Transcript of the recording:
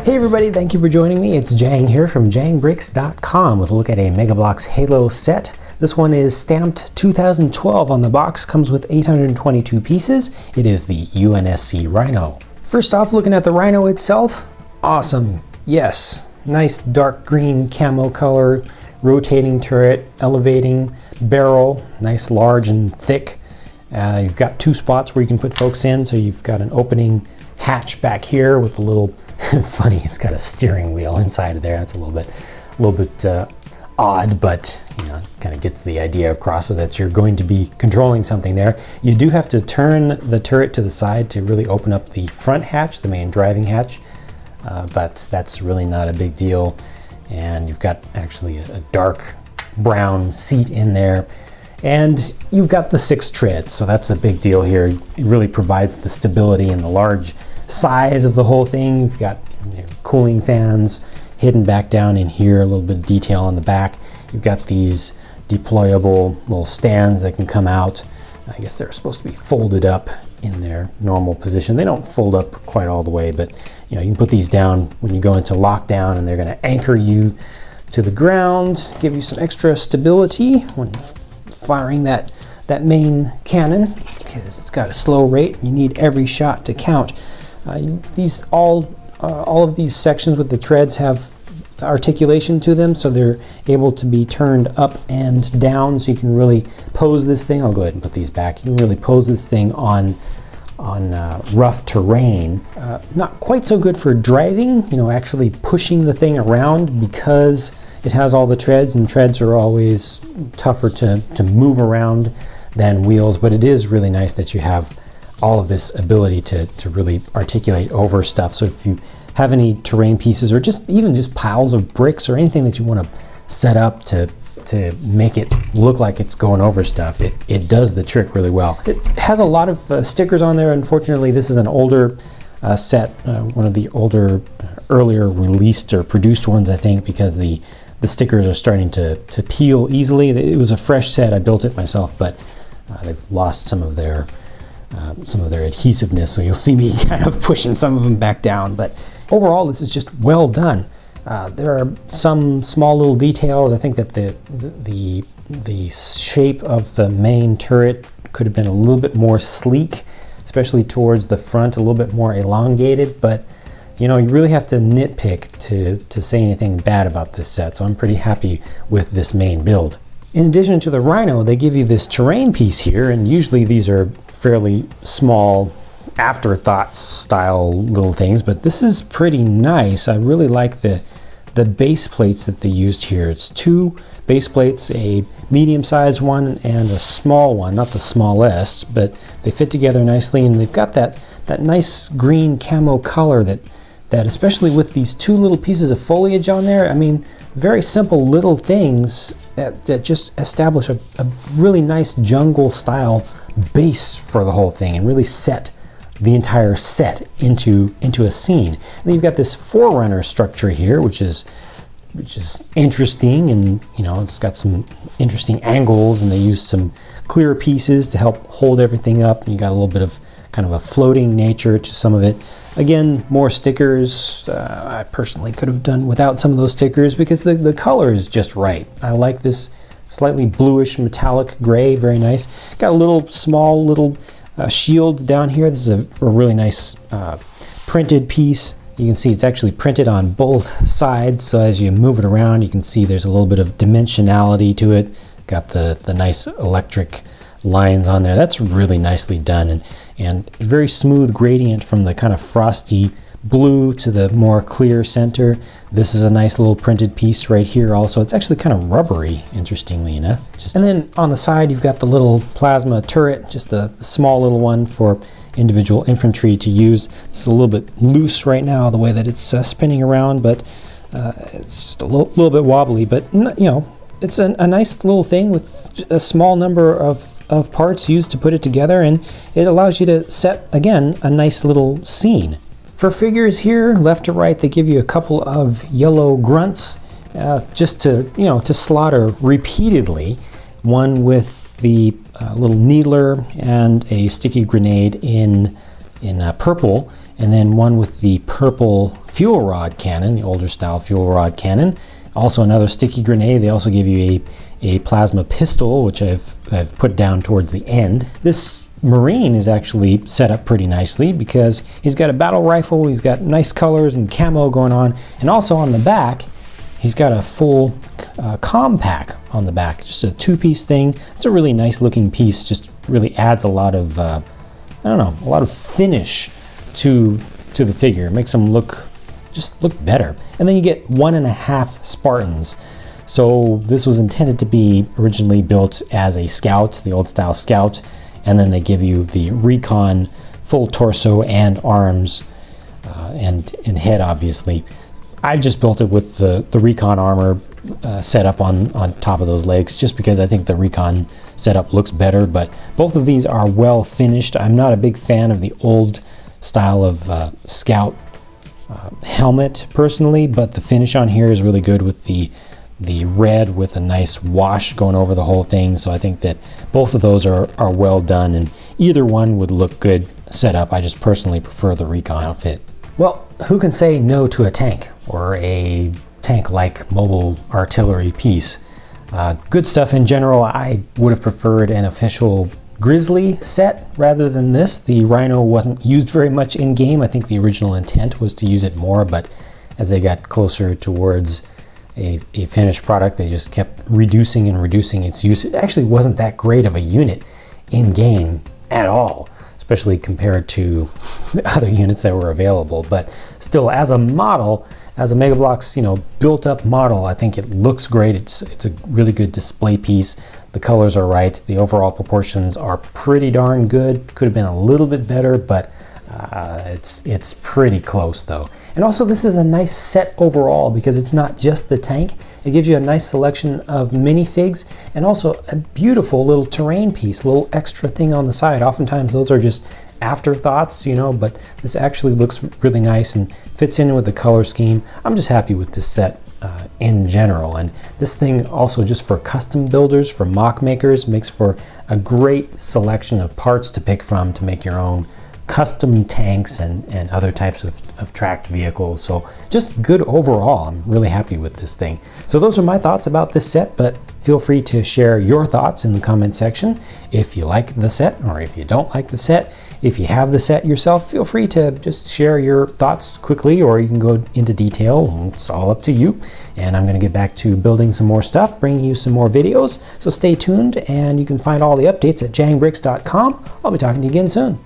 Hey everybody, thank you for joining me. It's Jang here from jangbricks.com with a look at a Mega Bloks Halo set. This one is stamped 2012 on the box, comes with 822 pieces. It is the UNSC Rhino. First off, looking at the Rhino itself, awesome. Yes, nice dark green camo color, rotating turret, elevating barrel, nice large and thick. You've got two spots where you can put folks in, so you've got an opening hatch back here with a little funny, it's got a steering wheel inside of there. That's a little bit odd, but you know, kind of gets the idea across so that you're going to be controlling something there. You do have to turn the turret to the side to really open up the front hatch, the main driving hatch, but that's really not a big deal. And you've got actually a dark brown seat in there. And you've got the 6 treads, so that's a big deal here. It really provides the stability and the large size of the whole thing. You've got cooling fans hidden back down in here, a little bit of detail on the back. You've got these deployable little stands that can come out. I guess they're supposed to be folded up in their normal position. They don't fold up quite all the way, but you know, you can put these down when you go into lockdown, and they're going to anchor you to the ground, give you some extra stability when firing that main cannon, because it's got a slow rate. You need every shot to count. All of these sections with the treads have articulation to them, so they're able to be turned up and down, so you can really pose this thing. I'll go ahead and put these back. You can really pose this thing on rough terrain. Not quite so good for driving, you know, actually pushing the thing around, because it has all the treads, and treads are always tougher to move around than wheels, but it is really nice that you have all of this ability to really articulate over stuff. So if you have any terrain pieces, or even just piles of bricks or anything that you want to set up to make it look like it's going over stuff, it does the trick really well. It has a lot of stickers on there. Unfortunately, this is an older set, one of the older, earlier released or produced ones, I think, because the stickers are starting to peel easily. It was a fresh set. I built it myself, but they've lost some of their adhesiveness, so you'll see me kind of pushing some of them back down. But overall, this is just well done. There are some small little details. I think that the shape of the main turret could have been a little bit more sleek, especially towards the front, a little bit more elongated. But you know, you really have to nitpick to say anything bad about this set, so I'm pretty happy with this main build. In addition to the Rhino, they give you this terrain piece here, and usually these are fairly small afterthought style little things, but this is pretty nice. I really like the base plates that they used here. It's 2 base plates, a medium-sized one and a small one, not the smallest, but they fit together nicely, and they've got that nice green camo color that especially with these 2 little pieces of foliage on there, I mean, very simple little things that just establish a really nice jungle style base for the whole thing and really set the entire set into a scene. And then you've got this forerunner structure here, which is interesting, and you know, it's got some interesting angles, and they used some clear pieces to help hold everything up, and you got a little bit of kind of a floating nature to some of it. Again, more stickers. I personally could have done without some of those stickers, because the color is just right. I like this slightly bluish metallic gray, very nice. Got a small little shield down here. This is a really nice printed piece. You can see it's actually printed on both sides, so as you move it around, you can see there's a little bit of dimensionality to it. Got the nice electric lines on there. That's really nicely done, and very smooth gradient from the kind of frosty blue to the more clear center. This is a nice little printed piece right here also. It's actually kind of rubbery, interestingly enough. And then on the side, you've got the little plasma turret, just a small little one for individual infantry to use. It's a little bit loose right now, the way that it's spinning around, but it's just a little bit wobbly, but you know, it's a nice little thing with a small number of parts used to put it together, and it allows you to set, again, a nice little scene. For figures here, left to right, they give you a couple of yellow grunts just to slaughter repeatedly. One with the little needler and a sticky grenade in purple, and then one with the purple fuel rod cannon, the older style fuel rod cannon. Also another sticky grenade. They also give you a plasma pistol, which I've put down towards the end. This Marine is actually set up pretty nicely because he's got a battle rifle, he's got nice colors and camo going on, and also on the back he's got a full comm pack on the back, just a two-piece thing. It's a really nice looking piece, just really adds a lot of I don't know, a lot of finish to the figure. It makes him look better. And then you get 1.5 Spartans. So this was intended to be originally built as a scout, the old style scout, and then they give you the recon full torso and arms and head, obviously. I just built it with the recon armor set up on top of those legs, just because I think the recon setup looks better. But both of these are well finished. I'm not a big fan of the old style of scout helmet personally, but the finish on here is really good with the red with a nice wash going over the whole thing. So I think that both of those are well done, and either one would look good set up. I just personally prefer the recon outfit. Well, who can say no to a tank or a tank-like mobile artillery piece? Good stuff in general. I would have preferred an official Grizzly set rather than this. The Rhino wasn't used very much in game. I think the original intent was to use it more, but as they got closer towards a finished product, they just kept reducing and reducing its use. It actually wasn't that great of a unit in game at all, especially compared to the other units that were available. But still, as a model, as a Mega Bloks, built up model, I think it looks great. It's a really good display piece. The colors are right. The overall proportions are pretty darn good. Could have been a little bit better, but it's pretty close though. And also, this is a nice set overall because it's not just the tank. It gives you a nice selection of minifigs and also a beautiful little terrain piece, a little extra thing on the side. Oftentimes those are just afterthoughts, but this actually looks really nice and fits in with the color scheme. I'm just happy with this set in general. And this thing also, just for custom builders, for mock makers, makes for a great selection of parts to pick from to make your own custom tanks and other types of tracked vehicles. So just good overall. I'm really happy with this thing. So those are my thoughts about this set, but feel free to share your thoughts in the comment section if you like the set or if you don't like the set. If you have the set yourself, feel free to just share your thoughts quickly, or you can go into detail. It's all up to you. And I'm going to get back to building some more stuff, bringing you some more videos. So stay tuned, and you can find all the updates at jangbricks.com. I'll be talking to you again soon.